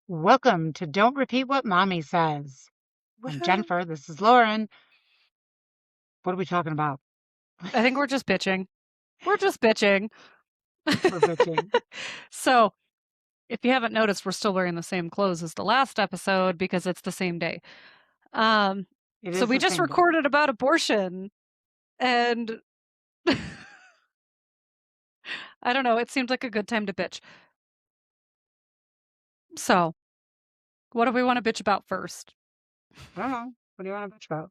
Welcome to Don't Repeat What Mommy Says. I'm Woohoo. Jennifer. This is Lauren. What are we talking about? I think we're just bitching. We're just bitching. We're bitching. So, if you haven't noticed, we're still wearing the same clothes as the last episode because it's the same day. Um, It so is we the just same day. recorded about abortion, and I don't know, it seemed like a good time to bitch. So, what do we want to bitch about first? I don't know. What do you want to bitch about?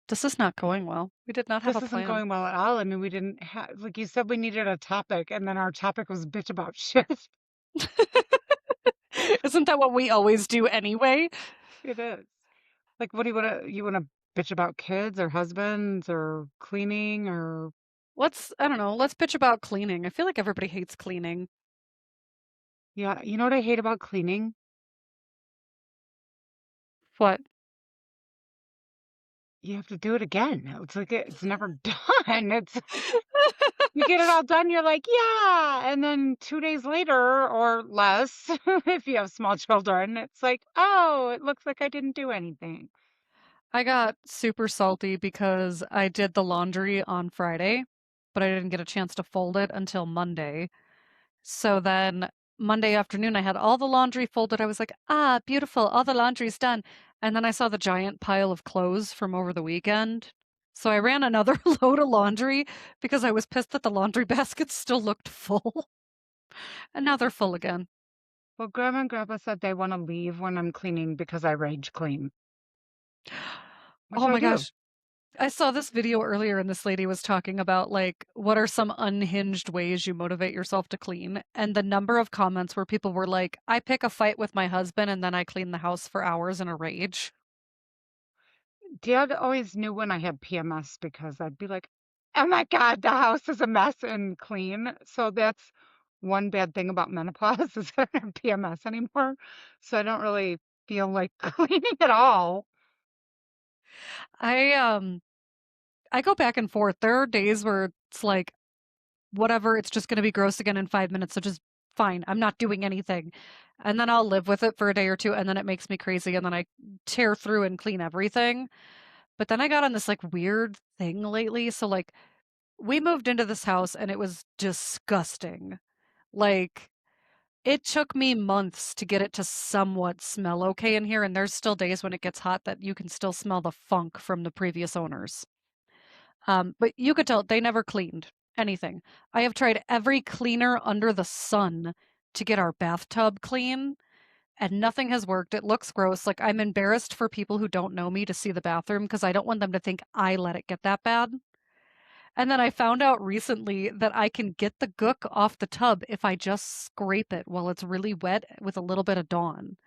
This is not going well. We did not have a This isn't plan. going well at all. I mean, we didn't have, like you said, we needed a topic, and then our topic was bitch about shit. Isn't that what we always do anyway? It is. Like, what do you want to bitch about kids or husbands or cleaning or, I don't know, let's bitch about cleaning. I feel like everybody hates cleaning. yeah, you know what I hate about cleaning? What? You have to do it again. It's like it's never done. It's You get it all done, you're like, "Yeah," and then 2 days later or less, if you have small children, it's like, "Oh, it looks like I didn't do anything." I got super salty because I did the laundry on Friday, but I didn't get a chance to fold it until Monday. So then Monday afternoon, I had all the laundry folded. I was like, ah, beautiful, all the laundry's done. And then I saw the giant pile of clothes from over the weekend. So I ran another load of laundry because I was pissed that the laundry baskets still looked full. And now they're full again. Well, grandma and grandpa said they wanna leave when I'm cleaning because I rage clean, which Oh I my do. gosh. I saw this video earlier and this lady was talking about like what are some unhinged ways you motivate yourself to clean? And the number of comments where people were like, I pick a fight with my husband and then I clean the house for hours in a rage. Dad always knew when I had PMS because I'd be like, "Oh my god, the house is a mess and clean." So that's one bad thing about menopause is I don't have PMS anymore, so I don't really feel like cleaning at all. I um I go back and forth. There are days where it's like whatever, it's just going to be gross again in 5 minutes, so just fine. I'm not doing anything. And then I'll live with it for a day or two and then it makes me crazy and then I tear through and clean everything. But then I got on this like weird thing lately, so like we moved into this house and it was disgusting. Like, it took me months to get it to somewhat smell okay in here, and there's still days when it gets hot that you can still smell the funk from the previous owners. But you could tell they never cleaned anything. I have tried every cleaner under the sun to get our bathtub clean, and nothing has worked. It looks gross. Like, I'm embarrassed for people who don't know me to see the bathroom because I don't want them to think I let it get that bad. And then I found out recently that I can get the gook off the tub if I just scrape it while it's really wet with a little bit of Dawn.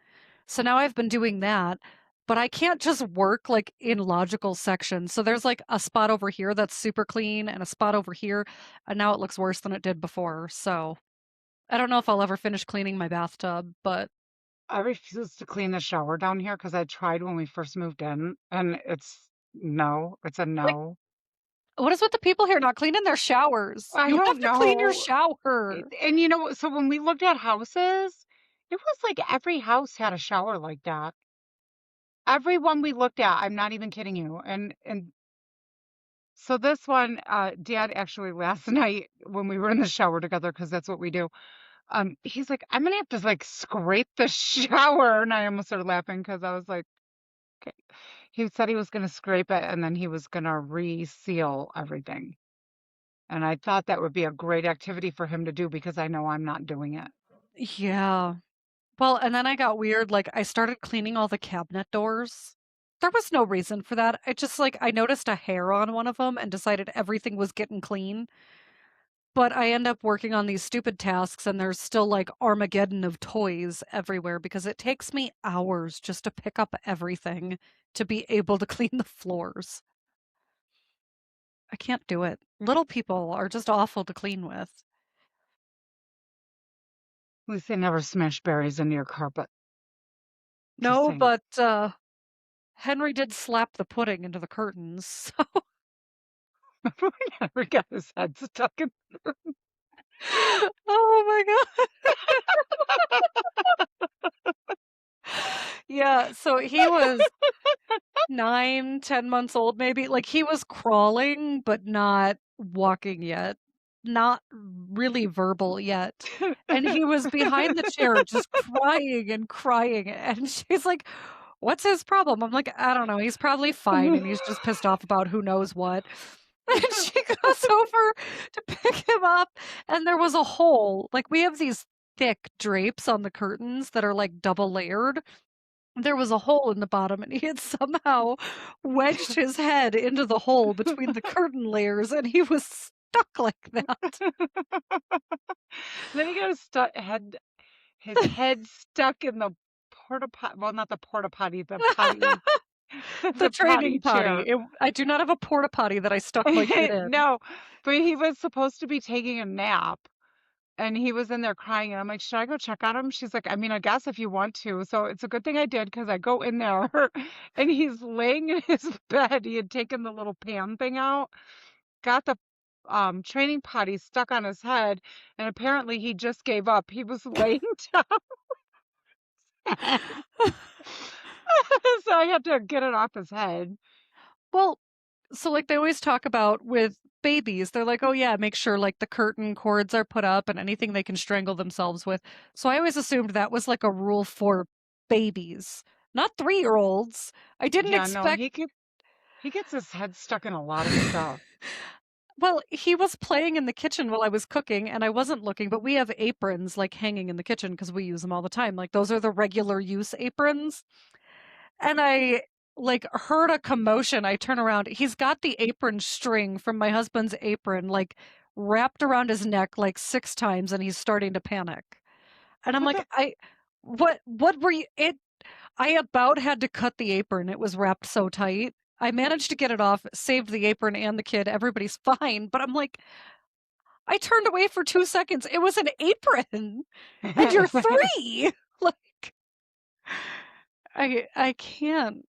So now I've been doing that, but I can't just work like in logical sections. So there's like a spot over here that's super clean and a spot over here, and now it looks worse than it did before. So I don't know if I'll ever finish cleaning my bathtub, but I refuse to clean the shower down here because I tried when we first moved in, and it's a like, no. what is with the people here not cleaning their showers? I You have don't to clean your know. shower. And you know what? So when we looked at houses, it was like every house had a shower like that. Every one we looked at, I'm not even kidding you. And so this one, Dad actually last night when we were in the shower together, because that's what we do. He's like, I'm gonna have to like scrape the shower, and I almost started laughing because I was like, okay. He said he was gonna scrape it and then he was gonna reseal everything. And I thought that would be a great activity for him to do because I know I'm not doing it. Yeah. Well, and then I got weird, like, I started cleaning all the cabinet doors. There was no reason for that. I just, like, I noticed a hair on one of them and decided everything was getting clean. But I end up working on these stupid tasks, and there's still, like, Armageddon of toys everywhere because it takes me hours just to pick up everything to be able to clean the floors. I can't do it. Little people are just awful to clean with. At least they never smash berries into your carpet. Just No, saying. but, Henry did slap the pudding into the curtains. He never got his head stuck in. Oh my god. Yeah, so he was 9, 10 months old maybe. Like, he was crawling, but not walking yet. Not really verbal yet. And he was behind the chair just crying and crying, and she's like, "What's his problem?" I'm like, "I don't know, he's probably fine, and he's just pissed off about who knows what." And she goes over to pick him up, and there was a hole. Like, we have these thick drapes on the curtains that are, like, double layered. There was a hole in the bottom, and he had somehow wedged his head into the hole between the curtain layers, and he was stuck like that. Then he got his head stuck in the porta potty. Well, not the porta potty, the potty, The the training potty potty. chair. I do not have a porta potty that I stuck my kid in. No, but he was supposed to be taking a nap. And he was in there crying, and I'm like, "Should I go check on him?" She's like, "I mean, I guess if you want to." So it's a good thing I did because I go in there and he's laying in his bed. He had taken the little pan thing out, got the training potty stuck on his head, and apparently he just gave up. He was laying down. So I had to get it off his head. Well, so, like, they always talk about with babies, they're like, "Oh, yeah, make sure, like, the curtain cords are put up and anything they can strangle themselves with." So I always assumed that was, like, a rule for babies, not 3-year-olds. I didn't Yeah, no, expect he gets his head stuck in a lot of stuff. Well, he was playing in the kitchen while I was cooking, and I wasn't looking, but we have aprons, like, hanging in the kitchen because we use them all the time, like, those are the regular use aprons, and I, like, heard a commotion. I turn around, he's got the apron string from my husband's apron, like, wrapped around his neck, like, 6 times, and he's starting to panic, and I'm What like, the what were you it I about had to cut the apron, it was wrapped so tight. I managed to get it off, saved the apron and the kid, everybody's fine, but I'm like, I turned away for 2 seconds, it was an apron, and you're 3! Like, I can't.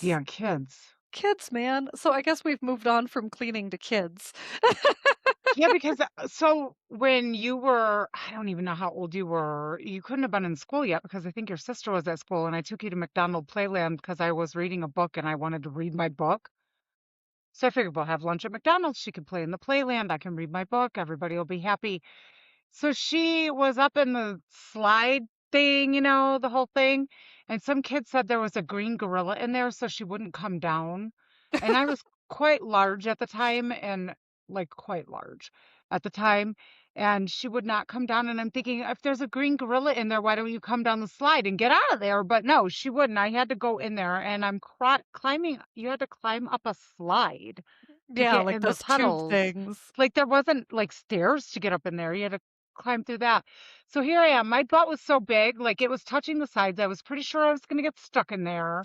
Yeah, kids. Kids, man. So I guess we've moved on from cleaning to kids. Yeah, because so when you were, I don't even know how old you were. You couldn't have been in school yet because I think your sister was at school, and I took you to McDonald Playland because I was reading a book and I wanted to read my book. So I figured we'll have lunch at McDonald's. She can play in the Playland. I can read my book. Everybody will be happy. So she was up in the slide thing, the whole thing. And some kid said there was a green gorilla in there, so she wouldn't come down. And I was quite large at the time, and like quite large at the time. And she would not come down. And I'm thinking, if there's a green gorilla in there, why don't you come down the slide and get out of there? But no, she wouldn't. I had to go in there, and I'm climbing. You had to climb up a slide to Yeah, get like in the those tube tunnels. things. Like there wasn't like stairs to get up in there. You had to climb through that. So here I am. My butt was so big, like it was touching the sides. I was pretty sure I was gonna get stuck in there.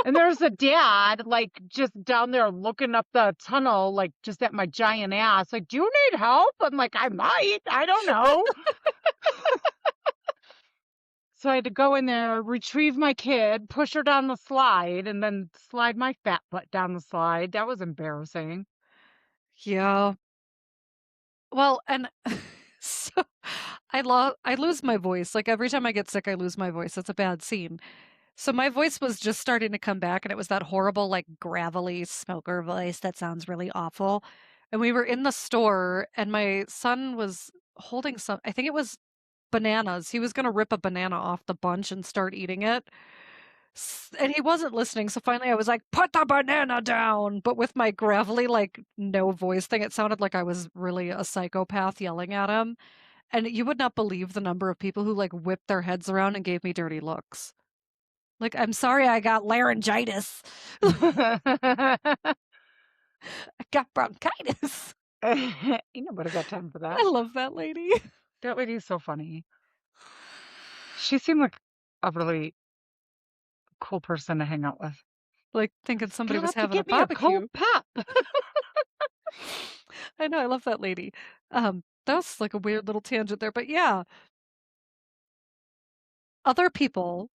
And there's a dad, like just down there looking up the tunnel, like just at my giant ass. Like, do you need help? I'm like, I might. I don't know. So I had to go in there, retrieve my kid, push her down the slide, and then slide my fat butt down the slide. That was embarrassing. Yeah. Well, and so I lose my voice. Like, every time I get sick, I lose my voice. It's a bad scene. So my voice was just starting to come back, and it was that horrible, like, gravelly smoker voice that sounds really awful. And we were in the store, and my son was holding I think it was bananas. He was gonna rip a banana off the bunch and start eating it. And he wasn't listening, so finally I was like, "Put the banana down!" But with my gravelly, like, no voice thing, it sounded like I was really a psychopath yelling at him. And you would not believe the number of people who, like, whipped their heads around and gave me dirty looks. Like, "I'm sorry I got laryngitis. I got bronchitis." Ain't nobody got time for I that. love that lady. That lady is so funny. She seemed like a really cool person to hang out with. Like, thinking somebody Got was up to having a get me a cold barbecue. pop. I know, I love that lady. That was, like, a weird little tangent there, but yeah, other people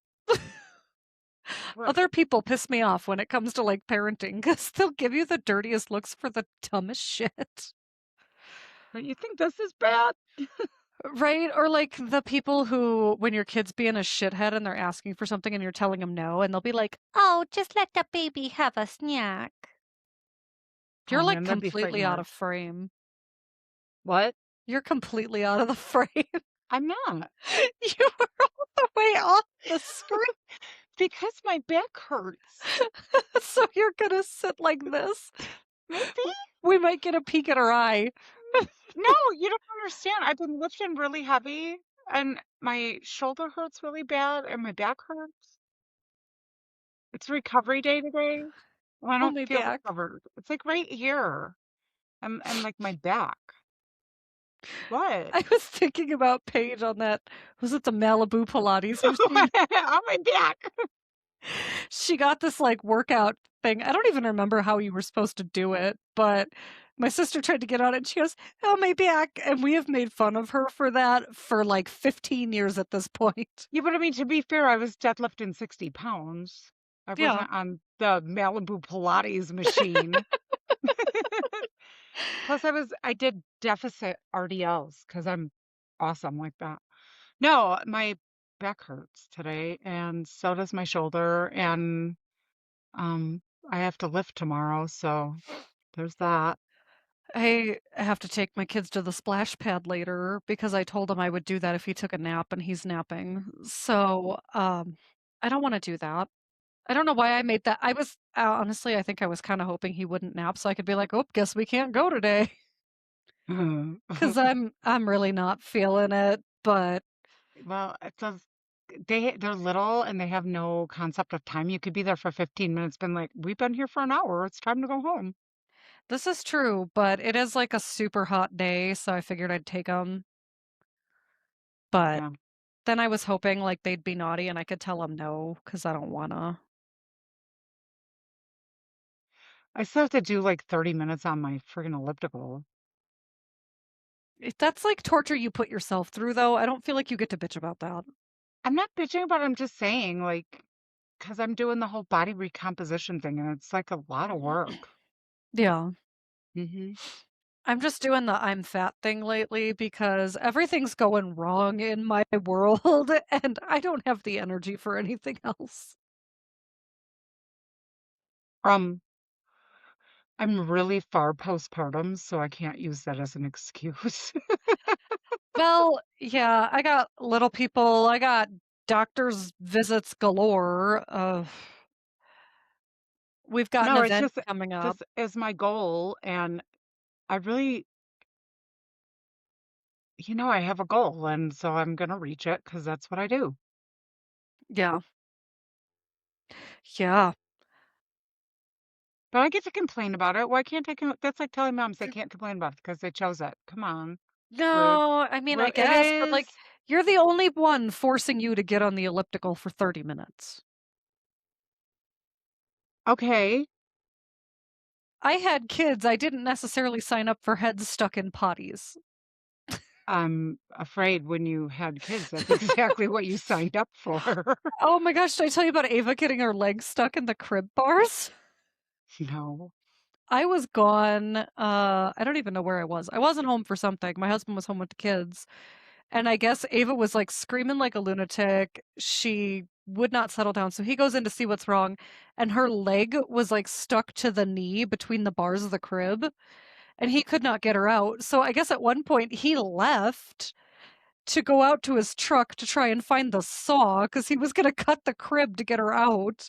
What? other people piss me off when it comes to, like, parenting, because 'cause they'll give you the dirtiest looks for the dumbest shit. You think this is bad? Right? Or like the people who, when your kid's being a shithead and they're asking for something and you're telling them no, and they'll be like, "Oh, just let the baby have a snack." Oh You're like man, that'd be completely frightening out of worse. frame. What? You're completely out of the frame. I'm not. You were all the way off the screen. Because my back hurts. So you're gonna sit like this. Maybe? We might get a peek at her eye. No, you don't understand. I've been lifting really heavy and my shoulder hurts really bad and my back hurts. It's recovery day today. And I Oh, don't my feel back. recovered. It's like right here. And like my back. What? I was thinking about Paige on that. Was it the Malibu Pilates machine? On my back. She got this like workout thing. I don't even remember how you were supposed to do it, but my sister tried to get on it and she goes, "Oh, my back." And we have made fun of her for that for like 15 years at this point. Yeah, but I mean, to be fair, I was deadlifting 60 pounds. I Yeah. wasn't on the Malibu Pilates machine. Plus, I did deficit RDLs because I'm awesome like that. No, my back hurts today, and so does my shoulder, and um, I have to lift tomorrow, so there's that. I have to take my kids to the splash pad later because I told him I would do that if he took a nap and he's napping. So, I don't want to do that. I don't know why I made that. I was honestly, I think I was kind of hoping he wouldn't nap so I could be like, "Oh, guess we can't go today," because I'm really not feeling it. But Well, it does. They're little and they have no concept of time. You could be there for 15 minutes, been like, we've been here for an hour. It's time to go home. this is true. But it is like a super hot day, so I figured I'd take them. But Yeah. then I was hoping like they'd be naughty and I could tell them no because I don't wanna. I still have to do like 30 minutes on my friggin' elliptical. That's like torture you put yourself through, though. I don't feel like you get to bitch about that. I'm not bitching about it. I'm just saying, like, because I'm doing the whole body recomposition thing and it's like a lot of work. Yeah. Hmm. I'm just doing the I'm fat thing lately because everything's going wrong in my world and I don't have the energy for anything else. Um, I'm really far postpartum, so I can't use that as an excuse. Well, yeah, I got little people, I got doctor's visits galore. We've got an No, it's event just coming up. this is my goal, and I really, I have a goal, and so I'm gonna reach it because that's what I do. Yeah. Yeah. But I get to complain about it. Why can't I? That's like telling moms they can't complain about it because they chose it. Come on, rude. No, I mean, I It guess, but is like, you're the only one forcing you to get on the elliptical for 30 minutes. okay. I had kids. I didn't necessarily sign up for heads stuck in potties. I'm afraid when you had kids, that's exactly what you signed up for. Oh my gosh, did I tell you about Ava getting her legs stuck in the crib bars? No. I was gone. I don't even know where I was. I wasn't home for something. My husband was home with the kids. And I guess Ava was like screaming like a lunatic. She would not settle down. So he goes in to see what's wrong. And her leg was like stuck to the knee between the bars of the crib. And he could not get her out. So I guess at one point he left to go out to his truck to try and find the saw because he was going to cut the crib to get her out.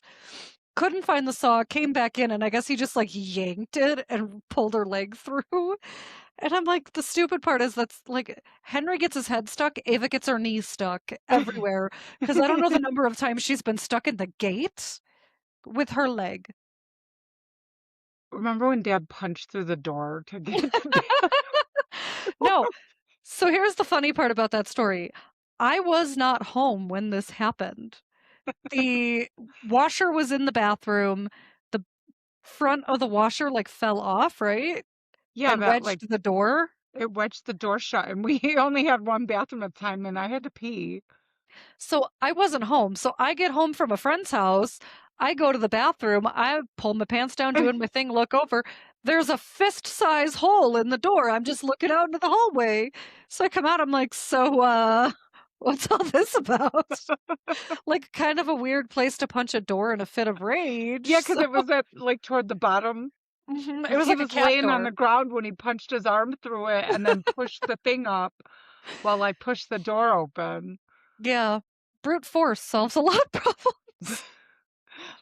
Couldn't find the saw, came back in, and I guess he just like yanked it and pulled her leg through. And I'm like, the stupid part is that's like Henry gets his head stuck, Ava gets her knees stuck everywhere because I don't know the number of times she's been stuck in the gate with her leg. Remember when Dad punched through the door to get to the No. So here's the funny part about that story. I was not home when this happened. The washer was in the bathroom. The front of the washer like fell off, right? Yeah, And that like wedged the door. it wedged the door shut, and we only had one bathroom at a time, and I had to pee. So I wasn't home. So I get home from a friend's house. I go to the bathroom. I pull my pants down, doing my thing, look over. there's a fist-size hole in the door. I'm just looking out into the hallway. So I come out, I'm like, so, what's all this about? Like, kind of a weird place to punch a door in a fit of rage. Yeah, because So, it was at, like, toward the bottom. it Because was he like a was cat laying on door. the ground when he punched his arm through it and then pushed the thing up while I pushed the door open. Yeah. Brute force solves a lot of problems.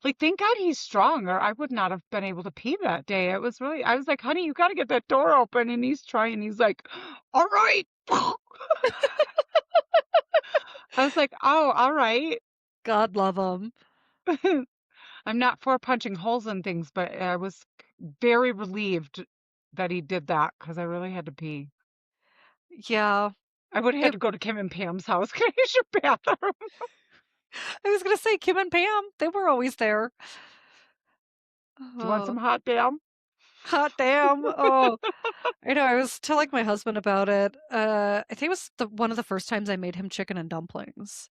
Like, thank God he's strong, or I would not have been able to pee that day. It was really, I was like, honey, you got to get that door open. And he's trying. He's like, all right. I was like, oh, all right. God love him. I'm not for punching holes in things, but I was very relieved that he did that because I really had to pee. Yeah. I would have had It to go to Kim and Pam's house. Can I use your bathroom? I was gonna say Kim and Pam, they were always there. Do you want some Oh, hot damn? hot damn. Oh, I know. I was telling my husband about it. I think it was one of the first times I made him chicken and dumplings.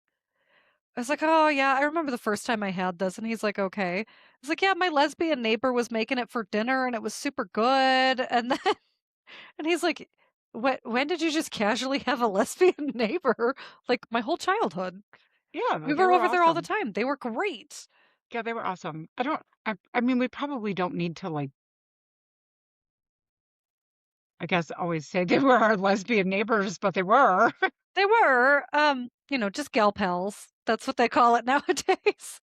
I was like, "Oh yeah, I remember the first time I had this," and he's like, "Okay." I was like, "Yeah, my lesbian neighbor was making it for dinner, and it was super good." And then, and he's like, When did you just casually have a lesbian neighbor?" Like my whole childhood. Yeah, We no, they were were over there all the awesome. time. They were great. Yeah, they were awesome. I mean, we probably don't need to, like, I guess always say they were our lesbian neighbors, but they were. They were, just gal pals. That's what they call it nowadays.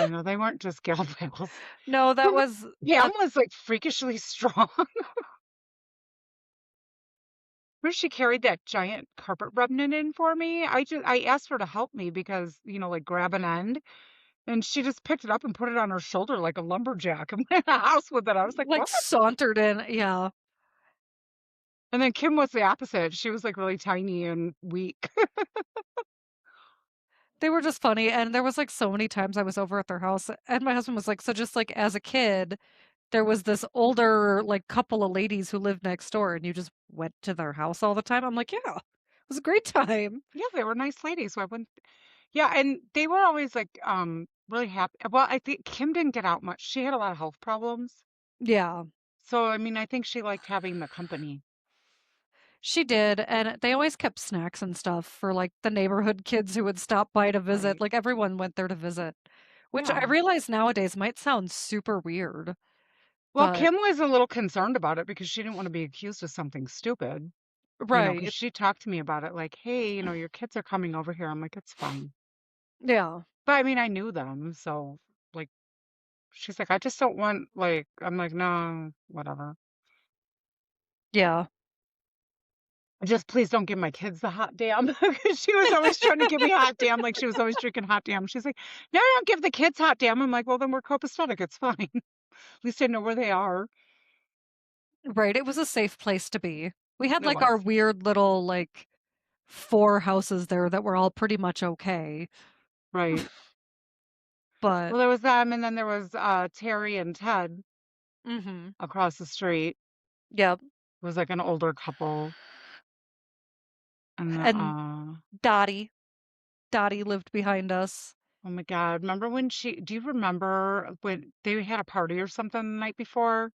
You know, they weren't just gal pals. No, that was Pam a was like freakishly strong. Where she carried that giant carpet remnant in for me. I asked her to help me because, like grab an end. And she just picked it up and put it on her shoulder like a lumberjack and went in the house with it. I was like, like what? sauntered in. Yeah. And then Kim was the opposite. She was like really tiny and weak. They were just funny. And there was like so many times I was over at their house and my husband was like, so just like as a kid, there was this older like couple of ladies who lived next door and you just went to their house all the time. I'm like, yeah, it was a great time. Yeah, they were nice ladies. So I wouldn't. Yeah, and they were always like really happy. Well, I think Kim didn't get out much. She had a lot of health problems. Yeah, So I mean, I think she liked having the company. she did. And they always kept snacks and stuff for like the neighborhood kids who would stop by to visit. Right. Like everyone went there to visit, which I Yeah. realize nowadays might sound super weird, Well, but Kim was a little concerned about it because she didn't want to be accused of something stupid, because right. she talked to me about it like, hey, your kids are coming over here. I'm like, it's fine. Yeah. But I mean, I knew them. So, like, she's like, I just don't want, like, I'm like, no, whatever. Yeah. Just please don't give my kids the hot damn. Because she was always trying to give me hot damn. Like, she was always drinking hot damn. She's like, no, don't give the kids hot damn. I'm like, well, then we're copacetic. It's fine. At least I know where they are. Right. It was a safe place to be. We had It like our was. weird little like four houses there that were all pretty much okay. Right. But Well, there was them, and then there was Terry and Ted mhm. across the street. Yep. It was like an older couple. And And Dottie. Dottie lived behind us. oh my God, remember when do you remember when they had a party or something the night before?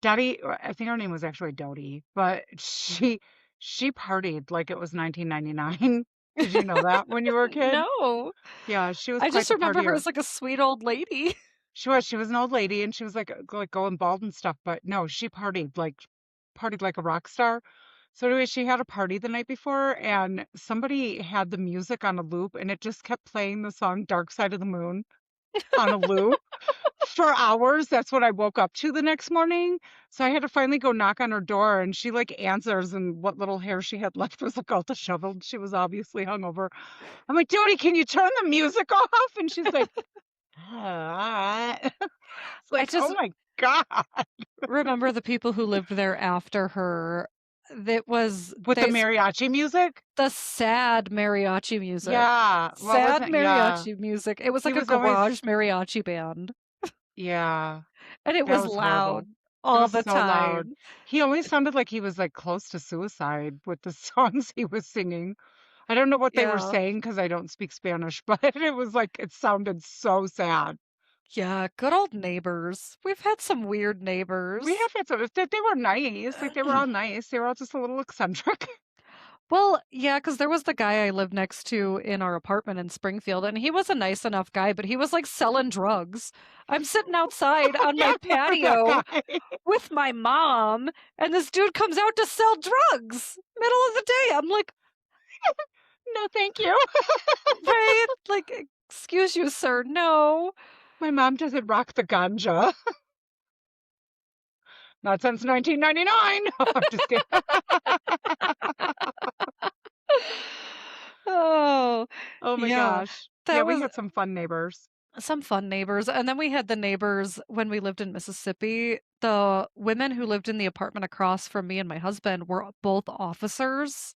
Dottie, I think her name was actually Dodie, but she partied like it was 1999. Did you know that when you were a kid? No. Yeah, she was I quite just the remember her partier. as like a sweet old lady. She was an old lady and she was like going bald and stuff, but no, she partied like a rock star. So anyway, she had a party the night before and somebody had the music on a loop and it just kept playing the song Dark Side of the Moon on a loop for hours. That's what I woke up to the next morning. So I had to finally go knock on her door and she like answers and what little hair she had left was like all disheveled. She was obviously hungover. I'm like, Jody, can you turn the music off? And she's like, it's I like, oh just my God. remember the people who lived there after her. That was With the there's mariachi music? the sad mariachi music. Yeah. What was Sad it? Yeah. mariachi music. It was He like a was always, garage mariachi band, yeah, and it that was was horrible. loud It all was the so loud. time. He always sounded like he was like close to suicide with the songs he was singing. I don't know what they were Yeah. saying because I don't speak Spanish, but it was like it sounded so sad. Yeah, good old neighbors. We've had some weird We neighbors. have had some, they were nice, like, they were all nice, they were all just a little eccentric. Well, yeah, because there was the guy I lived next to in our apartment in Springfield, and he was a nice enough guy, but he was like selling drugs. I'm sitting outside on Yeah, my I remember that patio guy. with my mom, and this dude comes out to sell drugs middle of the day. I'm like, No, thank you. right? Like, excuse you, sir. No. My mom doesn't rock the ganja. Not since 1999. I'm just kidding. Oh, Oh my yeah. gosh. Yeah, That we was had some fun neighbors. some fun neighbors. And then we had the neighbors when we lived in Mississippi. The women who lived in the apartment across from me and my husband were both officers.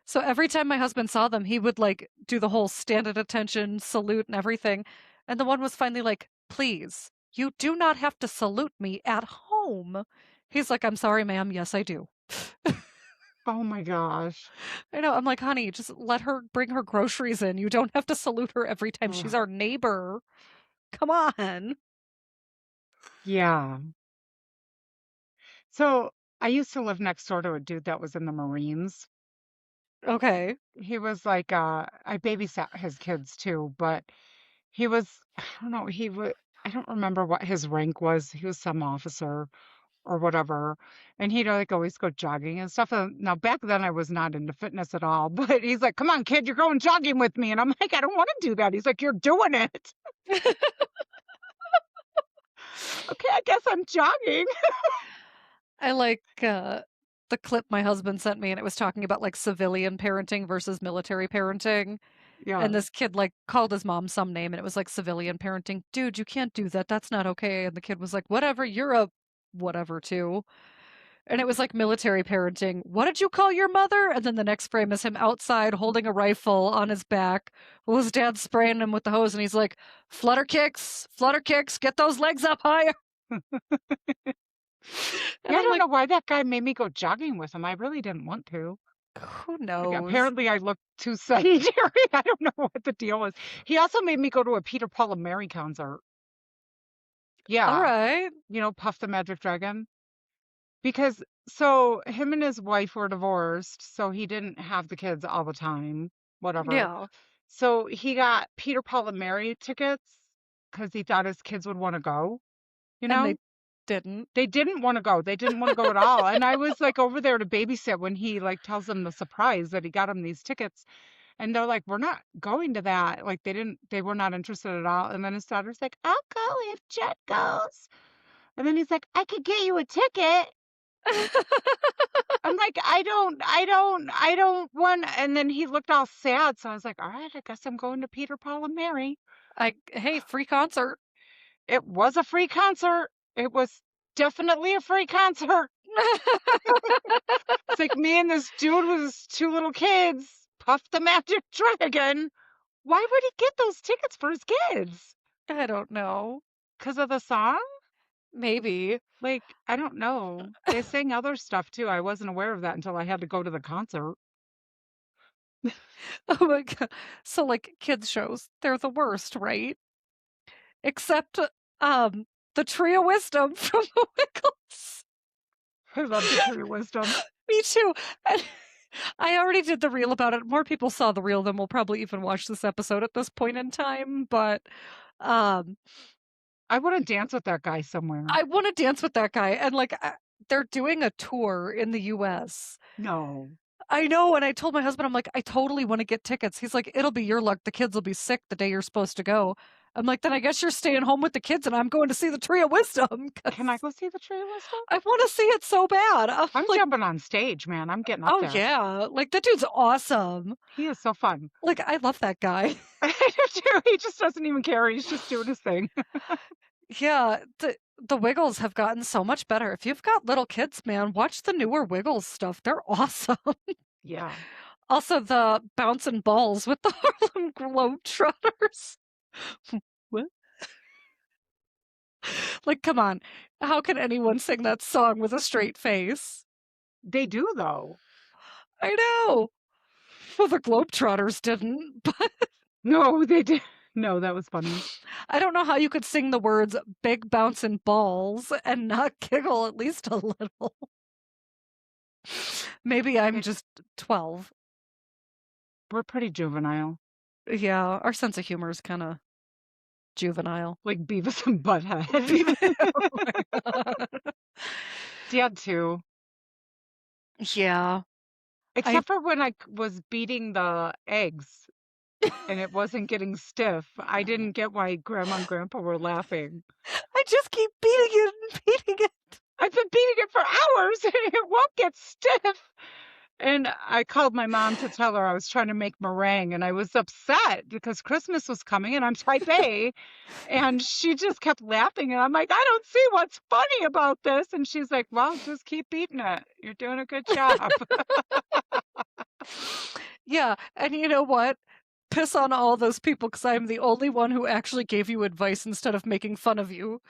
So every time my husband saw them, he would like do the whole stand at attention, salute, and everything. And the one was finally like, please, you do not have to salute me at home. He's like, I'm sorry, ma'am. Yes, I do. Oh my gosh. I know. I'm like, honey, just let her bring her groceries in. You don't have to salute her every time. She's Ugh. our neighbor. Come on. Yeah. So I used to live next door to a dude that was in the Marines. Okay. He was like, I babysat his kids too, but he was, I don't know, I don't remember what his rank was. He was some officer or whatever. And he'd like always go jogging and stuff. And now back then I was not into fitness at all, but he's like, come on, kid, you're going jogging with me. And I'm like, I don't want to do that. He's like, you're doing it. Okay, I guess I'm jogging. I like the clip my husband sent me, and it was talking about like civilian parenting versus military parenting. Yeah. And this kid like called his mom some name, and it was like civilian parenting. Dude, you can't do that. That's not okay. And the kid was like, whatever, you're a whatever too. And it was like military parenting. What did you call your mother? And then the next frame is him outside holding a rifle on his back while his dad's spraying him with the hose. And he's like, flutter kicks, get those legs up higher. And Yeah, I I'm don't like, know why that guy made me go jogging with him. I really didn't want to. who Like, knows? apparently I looked too sedentary. I don't know what the deal was. He also made me go to a Peter, Paul, and Mary concert. All Yeah. right. You know, Puff the Magic Dragon. Because so him and his wife were divorced, so he didn't have the kids all the time, whatever. Yeah. So he got Peter, Paul, and Mary tickets because he thought his kids would want to go, you And know? they didn't. They didn't want to go. They didn't want to go at all. And I was like over there to babysit when he like tells them the surprise that he got them these tickets. And they're like, we're not going to that. Like they were not interested at all. And then his daughter's like, I'll go if Jet goes. And then he's like, I could get you a ticket. I'm like, I don't want. And then he looked all sad. So I was like, all right, I guess I'm going to Peter, Paul, and Mary. Hey, free concert. It was a free concert. It was definitely a free concert. It's like me and this dude with his two little kids, Puff the Magic Dragon. Why would he get those tickets for his kids? I don't know. Because of the song? Maybe. Like, I don't know. They sang other stuff too. I wasn't aware of that until I had to go to the concert. Oh my god. So like kids shows, they're the worst, right? Except um the Tree of Wisdom from the Wiggles. I love the Tree of Wisdom. Me too. And I already did the reel about it. More people saw the reel than will probably even watch this episode at this point in time, but um I want to dance with that guy somewhere. I want to dance with that guy, and like they're doing a tour in the US. No. I know, and I told my husband, I'm like, I totally want to get tickets. He's like, it'll be your luck. The kids will be sick the day you're supposed to go. I'm like, then I guess you're staying home with the kids, and I'm going to see the Tree of Wisdom. Can I go see the Tree of Wisdom? I want to see it so bad. I'm I'm like, jumping on stage, man. I'm getting up oh there. yeah, like that dude's awesome. He is so fun. Like I love that guy. I do too. He just doesn't even care. He's just doing his thing. Yeah, the Wiggles have gotten so much better. If you've got little kids, man, watch the newer Wiggles stuff. They're awesome. Yeah. Also, the bouncing balls with the Harlem Globetrotters. What? Like, come on. How can anyone sing that song with a straight face? They do, though. I know. Well, the Globetrotters didn't, but No, they did. No, that was funny. I don't know how you could sing the words big bouncing balls and not giggle at least a little. Maybe I'm It, just 12. we're pretty juvenile. Yeah, our sense of humor is kind of juvenile. Like Beavis and Butthead. Oh my God. Dad too. Yeah. I Except for when I was beating the eggs and it wasn't getting stiff. I didn't get why Grandma and Grandpa were laughing. I just keep beating it and beating it. I've been beating it for hours and it won't get stiff. And I called my mom to tell her I was trying to make meringue and I was upset because Christmas was coming and I'm type A. And she just kept laughing. And I'm like, I don't see what's funny about this. And she's like, well, just keep beating it. You're doing a good job. Yeah, and you know what? Piss on all those people because I'm the only one who actually gave you advice instead of making fun of you.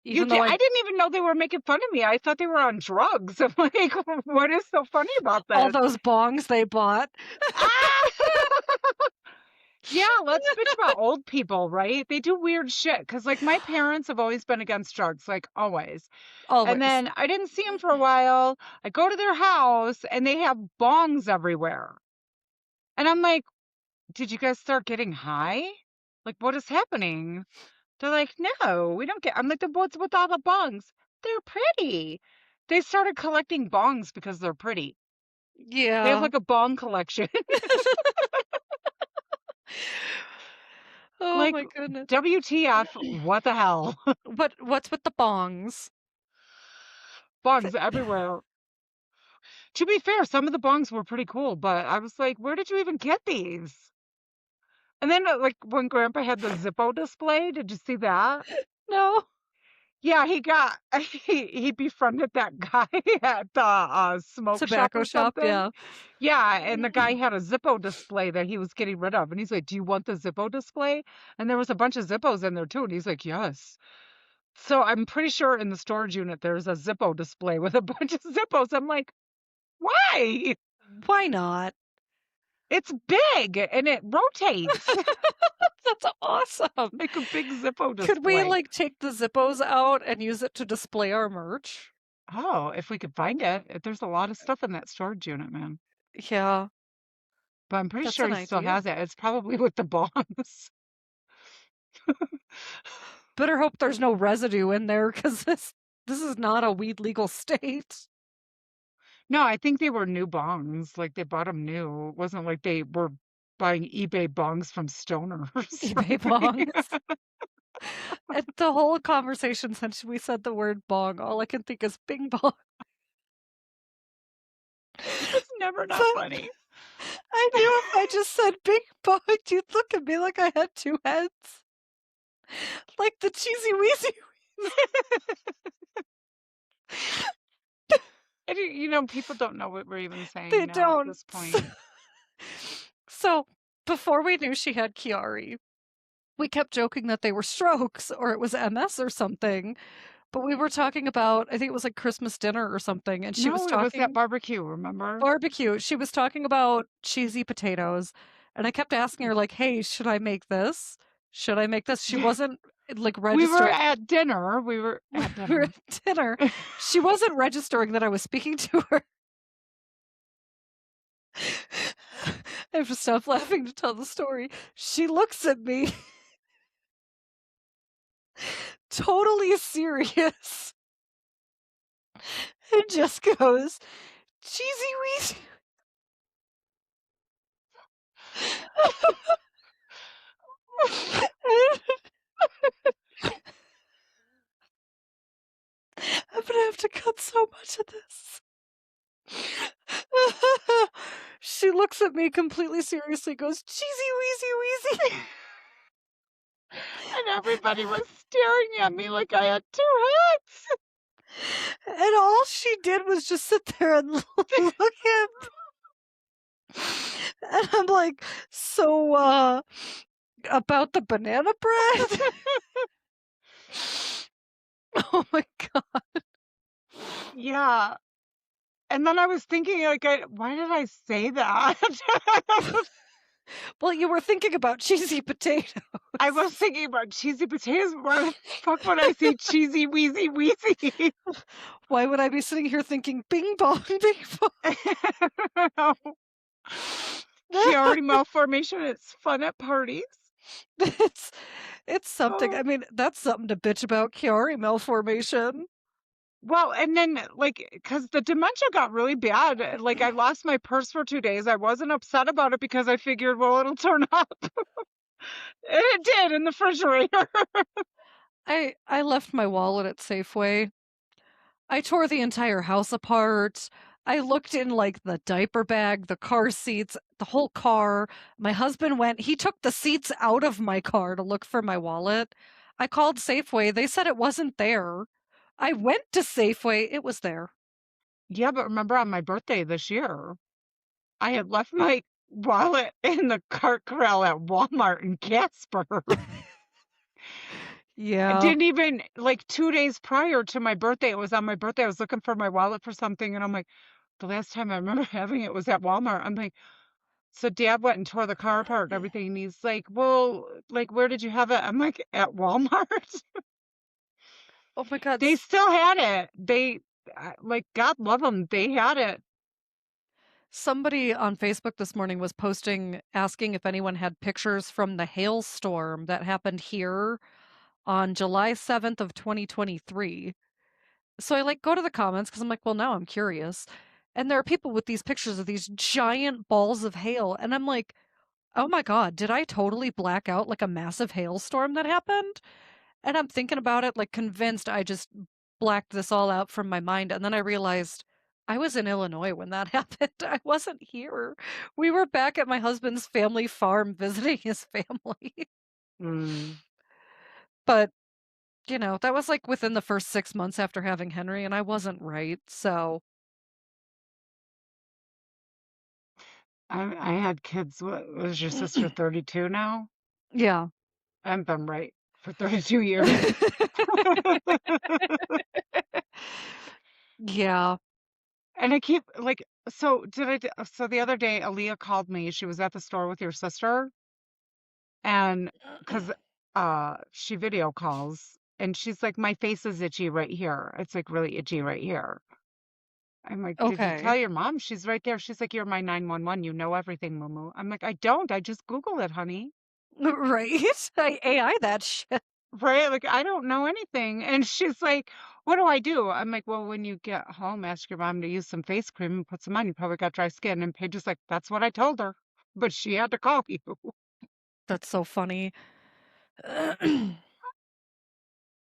You Even did. though I I didn't even know they were making fun of me. I thought they were on drugs. I'm like, what is so funny about all this? those bongs they bought. Ah! Yeah, let's bitch about old people, right? They do weird shit. Because, like, my parents have always been against drugs, like, always. And Always. then I didn't see them for a while. I go to their house and they have bongs everywhere. And I'm like, did you guys start getting high? Like, what is happening? They're like, no, we don't get. I'm like, what's with all the bongs? They're pretty. They started collecting bongs because they're pretty. They have Yeah. like a bong collection. Oh Like, my goodness. WTF, what the hell? What's with the bongs? Bongs everywhere. To be fair, some of the bongs were pretty cool, but I was like, where did you even get these? And then, like, when Grandpa had the Zippo display, did you see that? No. Yeah, he befriended that guy at the smoke shop Tobacco or shop, something. yeah. Yeah, and the guy had a Zippo display that he was getting rid of, and he's like, "Do you want the Zippo display?" And there was a bunch of Zippos in there too, and he's like, "Yes." So I'm pretty sure in the storage unit there's a Zippo display with a bunch of Zippos. I'm like, why? Why not? It's big and it rotates That's awesome. like a big Zippo Could we display. like take the Zippos out and use it to display our merch? Oh, if we could find it. There's a lot of stuff in that storage unit, man. Yeah, But I'm pretty that's sure an he still idea. has it. It's probably with the bongs. Better hope there's no residue in there because this is not a weed legal state. No, I think they were new bongs. Like they bought them new. It wasn't like they were buying eBay bongs from stoners. eBay bongs. And the whole conversation since we said the word bong, all I can think is bing bong. It's never not But funny. I knew if I just said bing bong, you'd look at me like I had two heads. Like the cheesy weezy. People don't know what we're even saying They now at don't. this point. So before we knew she had Chiari, we kept joking that they were strokes or it was MS or something. But we were talking about, I think it was like Christmas dinner or something, and she was No, it was that talking barbecue, remember? barbecue. She was talking about cheesy potatoes, and I kept asking her like, "Hey, should I make this? Should I make this?" She wasn't like We were registering. at dinner. We were We at were dinner. at dinner. She wasn't registering that I was speaking to her. I have to stop laughing to tell the story. She looks at me, totally serious, and just goes, "Cheesy weesy." I'm gonna have to cut so much of this. She looks at me completely seriously, goes, "Cheesy weesy weesy." And everybody was staring at me like I had two heads. And all she did was just sit there and look at me. And I'm like, "So, about the banana bread?" Oh my God. Yeah. And then I was thinking, like, why did I say that? Well, you were thinking about cheesy potatoes. I was thinking about cheesy potatoes. Why the fuck would I say cheesy wheezy wheezy? Why would I be sitting here thinking bing bong, bing bong? No. Chiari malformation. It's fun at parties. It's it's something. Oh. I mean, that's something to bitch about, Chiari malformation. Well, and then like, because the dementia got really bad. Like, I lost my purse for 2 days. I wasn't upset about it because I figured, well, it'll turn up. And it did in the refrigerator. I left my wallet at Safeway. I tore the entire house apart. I looked in like the diaper bag, the car seats, the whole car. My husband went, he took the seats out of my car to look for my wallet. I called Safeway. They said it wasn't there. I went to Safeway. It was there. Yeah, but remember on my birthday this year, I had left my wallet in the cart corral at Walmart in Casper. I Yeah. didn't even like 2 days prior to my birthday. It was on my birthday. I was looking for my wallet for something, and I'm like, the last time I remember having it was at Walmart. I'm like, so Dad went and tore the car apart and everything. And he's like, well, like, where did you have it? I'm like, at Walmart. Oh my God. They still had it. Like, God love them. They had it. Somebody on Facebook this morning was posting asking if anyone had pictures from the hailstorm that happened here on July 7th of 2023. So I like go to the comments because I'm like, well, now I'm curious. And there are people with these pictures of these giant balls of hail. And I'm like, oh my God, did I totally black out like a massive hailstorm that happened? And I'm thinking about it, like convinced I just blacked this all out from my mind. And then I realized I was in Illinois when that happened. I wasn't here. We were back at my husband's family farm visiting his family. Mm. But, that was like within the first 6 months after having Henry, and I wasn't right. So, I had kids. What was your sister 32 now? yeah. I've been right for 32 years. Yeah. And I keep like, so the other day, Aaliyah called me. She was at the store with your sister, and because she video calls, and she's like, my face is itchy right here. It's like really itchy right here. I'm like, did you tell Okay. your mom? She's right there. She's like, you're my 911. You know everything, Mumu. I'm like, I don't. I just Google it, honey. Right? I AI that shit. Right? Like, I don't know anything. And she's like, what do I do? I'm like, well, when you get home, ask your mom to use some face cream and put some on. You probably got dry skin. And Paige is like, that's what I told her. But she had to call you. That's so funny.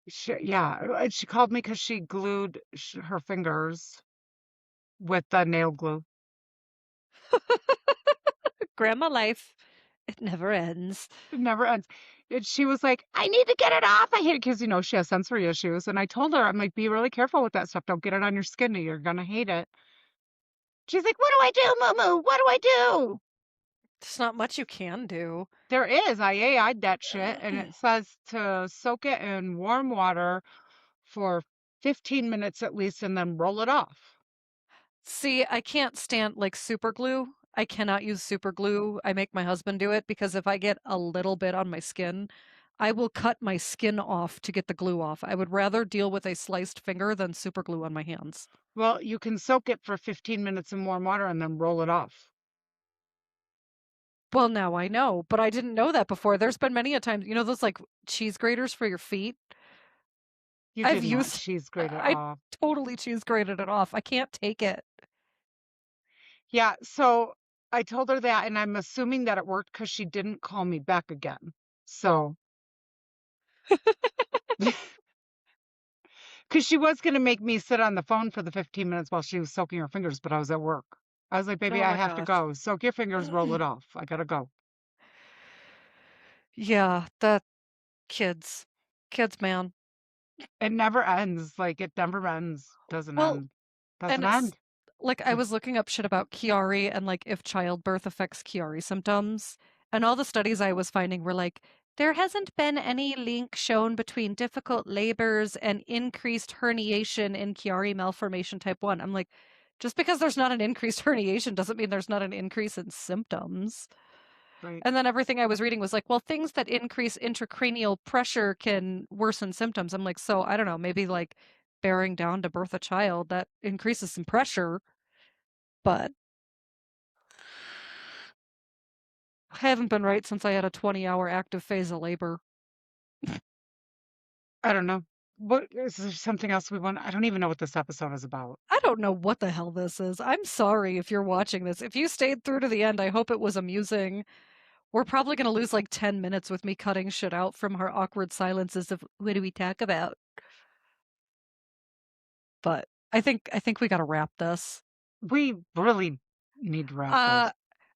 She called me because she glued her fingers with the nail glue. Grandma life, it never ends. It never ends. And she was like, I need to get it off. I hate it because, she has sensory issues. And I told her, I'm like, be really careful with that stuff. Don't get it on your skin or you're going to hate it. She's like, what do I do, Moo? What do I do? There's not much you can do. There is. I AI'd that shit. And it says to soak it in warm water for 15 minutes at least and then roll it off. See, I can't stand like super glue. I cannot use super glue. I make my husband do it because if I get a little bit on my skin, I will cut my skin off to get the glue off. I would rather deal with a sliced finger than super glue on my hands. Well, you can soak it for 15 minutes in warm water and then roll it off. Well, now I know, but I didn't know that before. There's been many a time, those like cheese graters for your feet? You I've did not used, cheese grate it I off. totally cheese grated it off. I can't take it. Yeah, so I told her that, and I'm assuming that it worked because she didn't call me back again. So, because she was going to make me sit on the phone for the 15 minutes while she was soaking her fingers, but I was at work. I was like, baby, Oh I my have to gosh. go. Soak your fingers, roll it off. I gotta go. Yeah, that kids. Kids, man. It never ends. Like, it never ends. Doesn't Well, end. Doesn't and it's end. like I was looking up shit about Chiari and like if childbirth affects Chiari symptoms, and all the studies I was finding were like, there hasn't been any link shown between difficult labors and increased herniation in Chiari malformation type 1. I'm like, just because there's not an increased herniation doesn't mean there's not an increase in symptoms. Right. And then everything I was reading was like, well, things that increase intracranial pressure can worsen symptoms. I'm like, so I don't know, maybe like bearing down to birth a child that increases some pressure, but I haven't been right since I had a 20-hour active phase of labor. I don't know. What is there something else we want? I don't even know what this episode is about. I don't know what the hell this is. I'm sorry if you're watching this. If you stayed through to the end, I hope it was amusing. We're probably going to lose like 10 minutes with me cutting shit out from our awkward silences of what do we talk about? But I think we got to wrap this. We really need to wrap Uh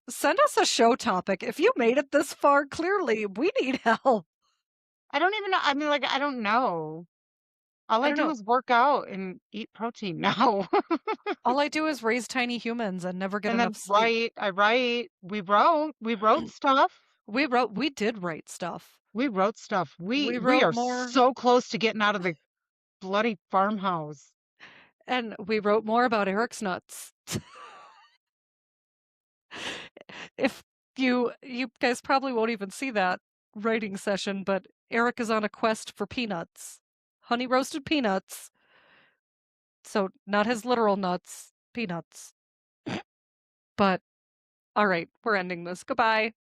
this. Send us a show topic. If you made it this far, clearly we need help. I don't even know. I mean, like, I don't know. All I I don't do know. is work out and eat protein now. All I do is raise tiny humans and never get And enough then sleep. write. I write. We wrote stuff. We did write stuff. We wrote stuff. We We wrote are more so close to getting out of the bloody farmhouse. and we wrote more about Eric's nuts. If you guys probably won't even see that writing session, but Eric is on a quest for peanuts. Honey roasted peanuts. So not his literal nuts, peanuts. But all right, we're ending this. Goodbye.